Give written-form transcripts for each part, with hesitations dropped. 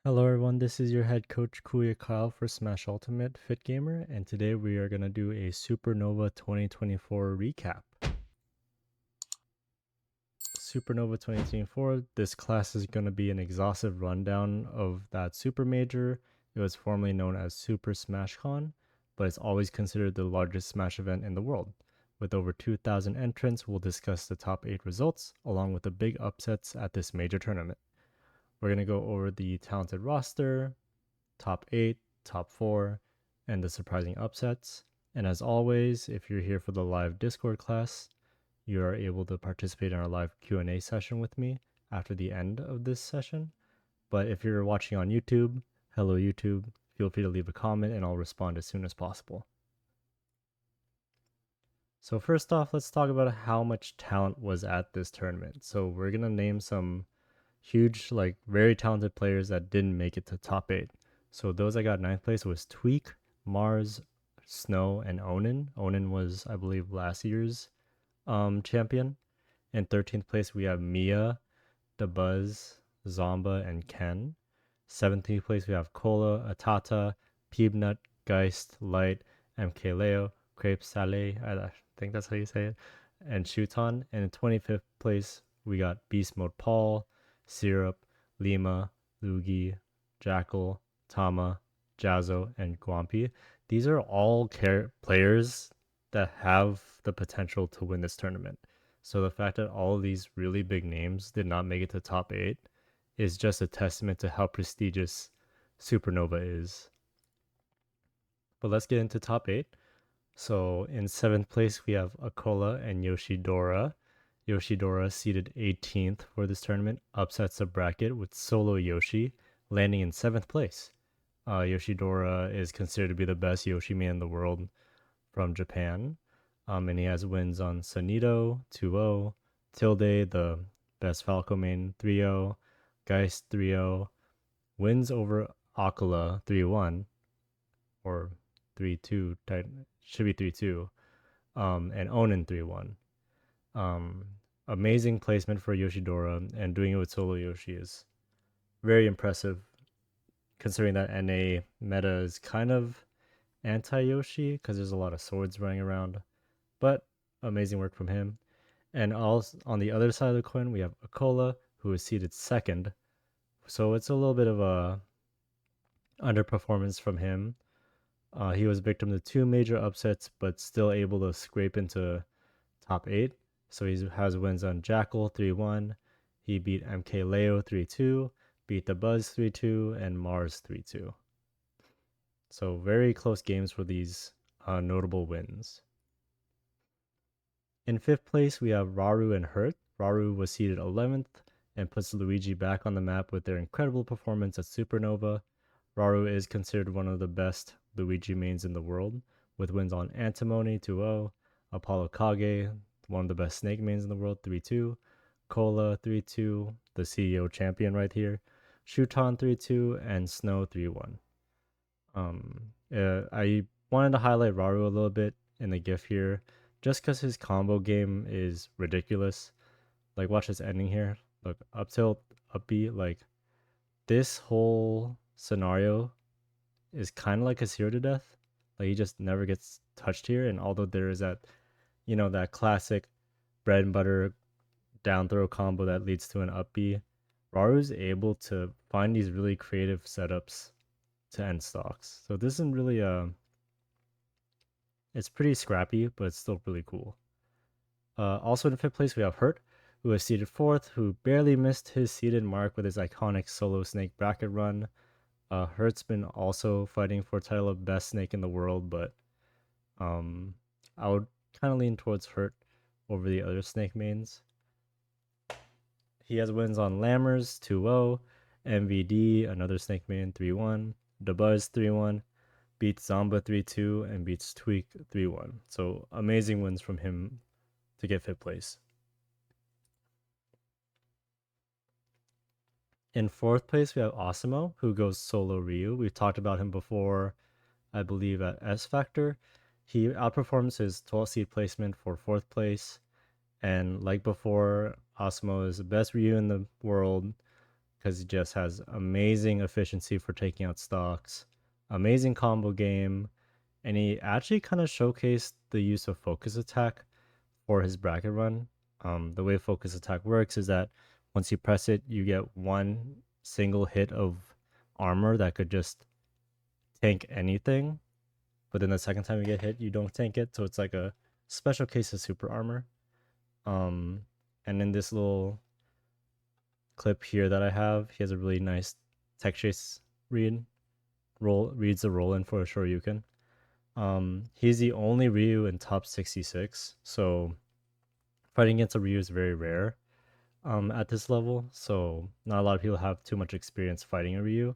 Hello everyone, this is your head coach Kuya Kyle for Smash Ultimate Fit Gamer, and today we are going to do a Supernova 2024 recap. Supernova 2024, this class is going to be an exhaustive rundown of that Super Major. It was formerly known as Super Smash Con, but it's always considered the largest Smash event in the world. With over 2,000 entrants, we'll discuss the top 8 results, along with the big upsets at this major tournament. We're going to go over the talented roster, top 8, top 4, and the surprising upsets. And as always, if you're here for the live Discord class, you are able to participate in our live Q&A session with me after the end of this session. But if you're watching on YouTube, hello YouTube, feel free to leave a comment and I'll respond as soon as possible. So first off, let's talk about how much talent was at this tournament. So we're going to name some huge, very talented players that didn't make it to top 8. So those I got ninth place was Tweak, Mars, Snow, and Onin. Onin was, I believe, last year's champion. In 13th place, we have Mia, The Buzz, Zomba, and Ken. 17th place, we have Cola, Atata, Peebnut, Geist, Light, MK Leo, Crepe Saleh, I think that's how you say it, and Shuton. And in 25th place, we got Beast Mode Paul, Syrup, Lima, Lugi, Jackal, Tama, Jazzo, and Guampi. These are all players that have the potential to win this tournament. So the fact that all of these really big names did not make it to top 8 is just a testament to how prestigious Supernova is. But let's get into top 8. So in 7th place, we have Acola and Yoshidora. Yoshidora, seeded 18th for this tournament, upsets the bracket with Solo Yoshi, landing in 7th place. Yoshidora is considered to be the best Yoshi man in the world from Japan. And he has wins on Sonido 2-0, Tilde, the best Falco main 3-0, Geist 3-0, wins over Acola 3-1, or 3-2, should be 3-2, and Onin 3-1. Um, Amazing placement for Yoshidora, and doing it with Solo Yoshi is very impressive, considering that NA meta is kind of anti-Yoshi because there's a lot of swords running around. But amazing work from him. And also on the other side of the coin, we have Acola, who is seated second. So it's a little bit of a underperformance from him. He was victim to two major upsets, but still able to scrape into top 8. So he has wins on Jackal 3-1. He beat MK Leo 3-2, beat the Buzz 3-2, and Mars 3-2. So very close games for these notable wins. In 5th place, we have Raru and Hurt. Raru was seeded 11th and puts Luigi back on the map with their incredible performance at Supernova. Raru is considered one of the best Luigi mains in the world, with wins on Antimony 2-0, Apollo Kage, one of the best Snake mains in the world 3-2, Cola 3-2, the CEO champion right here, Shuton 3-2, and Snow 3-1. I wanted to highlight Raru a little bit in the GIF here, just because his combo game is ridiculous. Like, watch this ending here. Look, up tilt, up B. Like, this whole scenario is kind of like a zero to death. Like, he just never gets touched here. And although there is that, that classic bread and butter down throw combo that leads to an up B, Raru's able to find these really creative setups to end stocks. So this isn't really it's pretty scrappy, but it's still really cool. Also in 5th place, we have Hurt, who is seeded 4th, who barely missed his seeded mark with his iconic solo snake bracket run. Hurt's been also fighting for title of best snake in the world, but I would kind of lean towards Hurt over the other snake mains. He has wins on Lammers 2-0, MVD, another snake main 3-1, Dabuzz 3-1, beats Zomba 3-2, and beats Tweak 3-1. So amazing wins from him to get 5th place. In 4th place, we have Asimo, who goes solo Ryu. We've talked about him before, I believe, at S Factor. He outperforms his 12 seed placement for 4th place. And like before, Asimo is the best Ryu in the world, because he just has amazing efficiency for taking out stocks, amazing combo game, and he actually kind of showcased the use of focus attack for his bracket run. The way focus attack works is that once you press it, you get one single hit of armor that could just tank anything. But then the second time you get hit, you don't tank it. So it's like a special case of super armor. And in this little clip here that I have, he has a really nice tech chase read. Reads the roll in for a Shoryuken. He's the only Ryu in top 66, so fighting against a Ryu is very rare at this level, so not a lot of people have too much experience fighting a Ryu.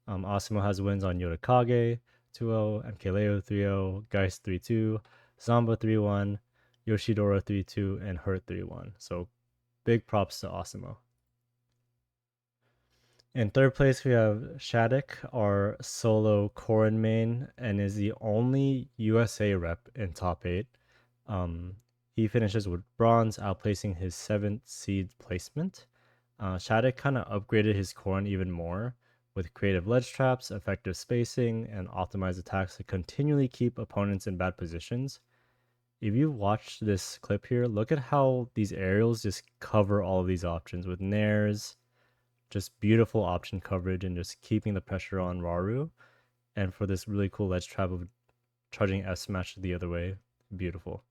Asimo has wins on Yotakage 2-0, MKLeo 3-0, Geist 3-2, Zamba 3-1, Yoshidora 3-2, and Hurt 3-1. So big props to Asimo. In third place, we have Shadic, our solo Korin main, and is the only USA rep in top 8. He finishes with bronze, outplacing his 7th seed placement. Shadic kind of upgraded his Korin even more with creative ledge traps, effective spacing, and optimized attacks to continually keep opponents in bad positions. If you watch this clip here, look at how these aerials just cover all of these options with nairs, just beautiful option coverage and just keeping the pressure on Raru. And for this really cool ledge trap of charging F smash the other way, beautiful.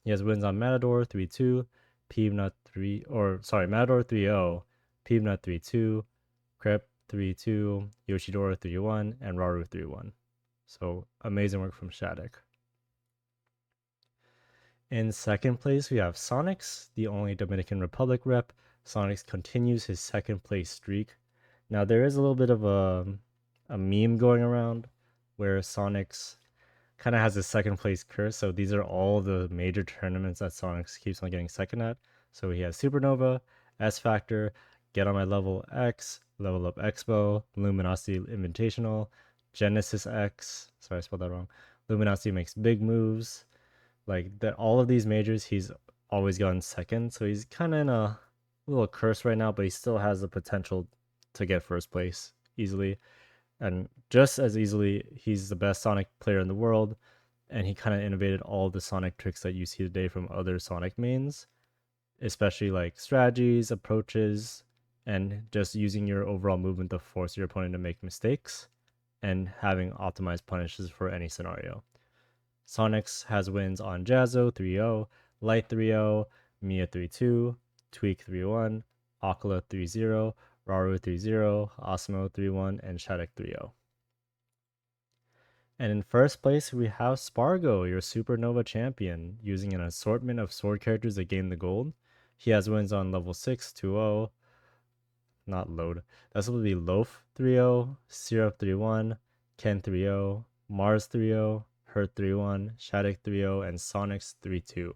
He has wins on Matador 3-2, Peebnut 3, or sorry, Matador 3-0, Peebnut 3-2, Crep 3-2, Yoshidora 3-1, and Raru 3-1. So amazing work from Shadic. In second place, we have Sonix, the only Dominican Republic rep. Sonix continues his second place streak. Now there is a little bit of a meme going around where Sonix kind of has a second place curse. So these are all the major tournaments that Sonix keeps on getting second at. So he has Supernova, S Factor, Get on My Level X, Level Up Expo, Luminosity Invitational, Genesis X. Sorry, I spelled that wrong. Luminosity makes big moves. Like that, all of these majors, he's always gotten second. So he's kind of in a little curse right now, but he still has the potential to get first place easily. And just as easily, he's the best Sonic player in the world. And he kind of innovated all the Sonic tricks that you see today from other Sonic mains, especially like strategies, approaches, and just using your overall movement to force your opponent to make mistakes and having optimized punishes for any scenario. Sonix has wins on Jazzo 3-0, Light 3-0, Mia 3-2, Tweak 3-1, acola 3-0, Raru 3-0, Asimo 3-1, and Shadic 3-0. And in first place, we have Spargo, your Supernova champion, using an assortment of sword characters that gain the gold. He has wins on level 6, 2-0, not load. That's supposed to be Loaf 3-0, Syrup 3-1, Ken 3-0, Mars 3-0, Hurt 3-1, Shadic 3-0, and Sonix 3-2.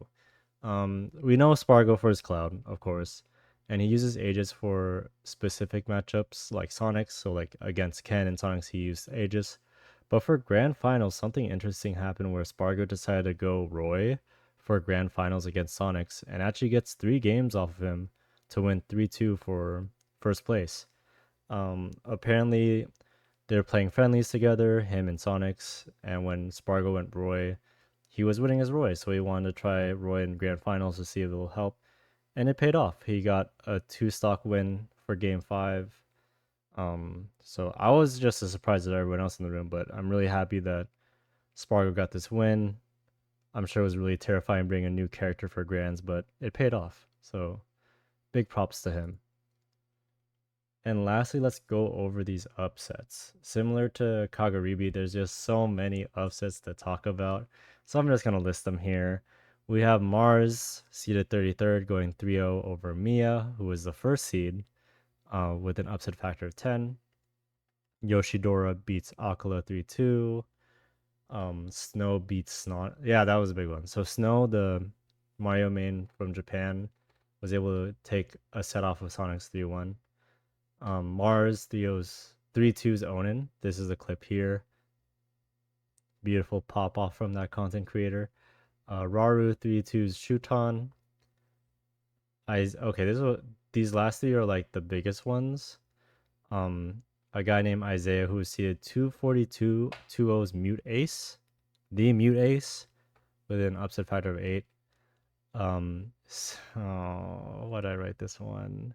We know Spargo for his Cloud, of course, and he uses Aegis for specific matchups like Sonix. So like against Ken and Sonix, he used Aegis. But for Grand Finals, something interesting happened where Spargo decided to go Roy for Grand Finals against Sonix and actually gets 3 games off of him to win 3-2 for first place. Apparently, they're playing friendlies together, him and Sonix, and when Spargo went Roy, he was winning as Roy, so he wanted to try Roy in Grand Finals to see if it'll help, and it paid off. He got a 2-stock win for Game 5. So I was just as surprised as everyone else in the room, but I'm really happy that Spargo got this win. I'm sure it was really terrifying bringing a new character for Grands, but it paid off. So big props to him. And lastly, let's go over these upsets. Similar to Kagaribi, there's just so many upsets to talk about. So I'm just going to list them here. We have Mars, seeded 33rd, going 3-0 over Mia, who was the first seed, with an upset factor of 10. Yoshidora beats Acola 3-2. Snow beats Snot. Yeah, that was a big one. So Snow, the Mario main from Japan, was able to take a set off of Sonic's 3-1. Mars Theo's 3-2's Onin. This is a clip here. Beautiful pop off from that content creator. Raru 3-2's Shuton. Okay, these last three are like the biggest ones. A guy named Isaiah who was seeded 242, 2-0's Mute Ace, the Mute Ace, with an upset factor of 8. What did I write this one?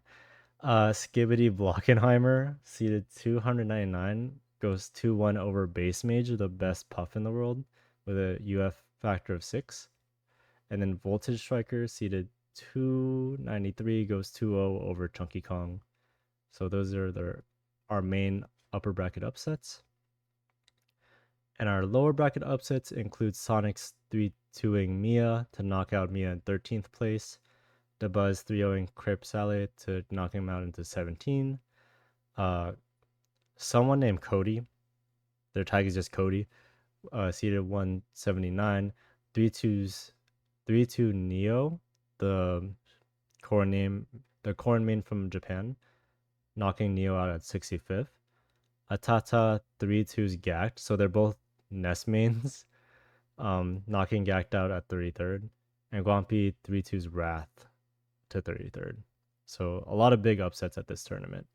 Skibbity Blockenheimer, seeded 299, goes 2-1 over Base Mage, the best puff in the world, with a UF factor of 6. And then Voltage Striker, seeded 293, goes 2-0 over Chunky Kong. So those are our main upper bracket upsets. And our lower bracket upsets include Sonix 3-2ing Mia to knock out Mia in 13th place, the Buzz 3-0ing Crip Saleh to knock him out into 17. Someone named Cody, their tag is just Cody, seeded 179. 3-2 Neo, the corn main from Japan, knocking Neo out at 65th. Atata 3-2's Gact, so they're both Nest mains, knocking Gact out at 33rd. And Guampi 3-2's Wrath to 33rd. So a lot of big upsets at this tournament.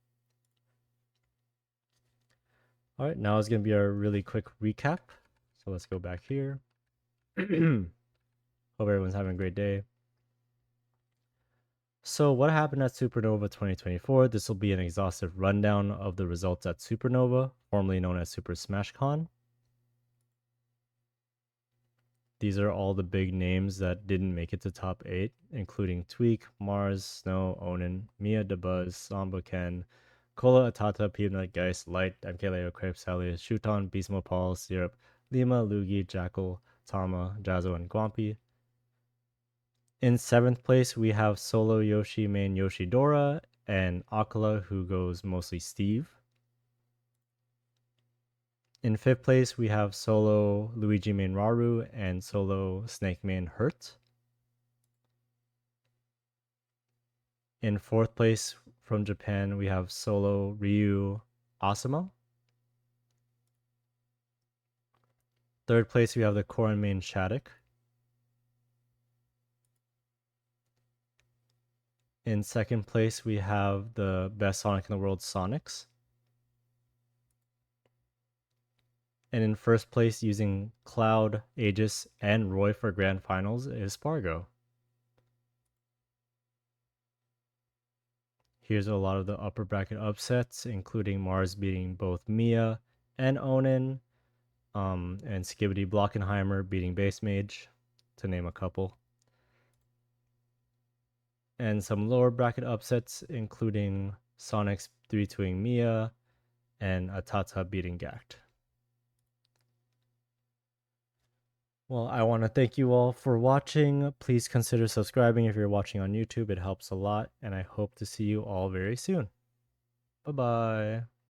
All right, now is going to be our really quick recap. So let's go back here. Hope everyone's having a great day. So what happened at Supernova 2024? This will be an exhaustive rundown of the results at Supernova, formerly known as Super Smash Con. These are all the big names that didn't make it to top 8, including Tweak, Mars, Snow, Onin, Mia, DeBuzz, Samba Ken, Cola, Atata, Peanut, Geist, Light, MKLeo, Crepe, Sally, Shuton, Beastmo, Paul, Syrup, Lima, Lugi, Jackal, Tama, Jazzo, and Guampi. In 7th place, we have solo Yoshi main Yoshidora and acola, who goes mostly Steve. In 5th place, we have solo Luigi main Raru and solo Snake main Hurt. In 4th place, from Japan, we have solo Ryu Asimo. 3rd place, we have the Korin main Shadic. In 2nd place, we have the best Sonic in the world, Sonix. And in 1st place, using Cloud, Aegis, and Roy for Grand Finals, is Spargo. Here's a lot of the upper bracket upsets, including Mars beating both Mia and Onin, and Skibbity Blockenheimer beating Base Mage, to name a couple. And some lower bracket upsets, including Sonix 3-2ing Mia and Atata beating Gact. Well, I want to thank you all for watching. Please consider subscribing if you're watching on YouTube. It helps a lot, and I hope to see you all very soon. Bye-bye.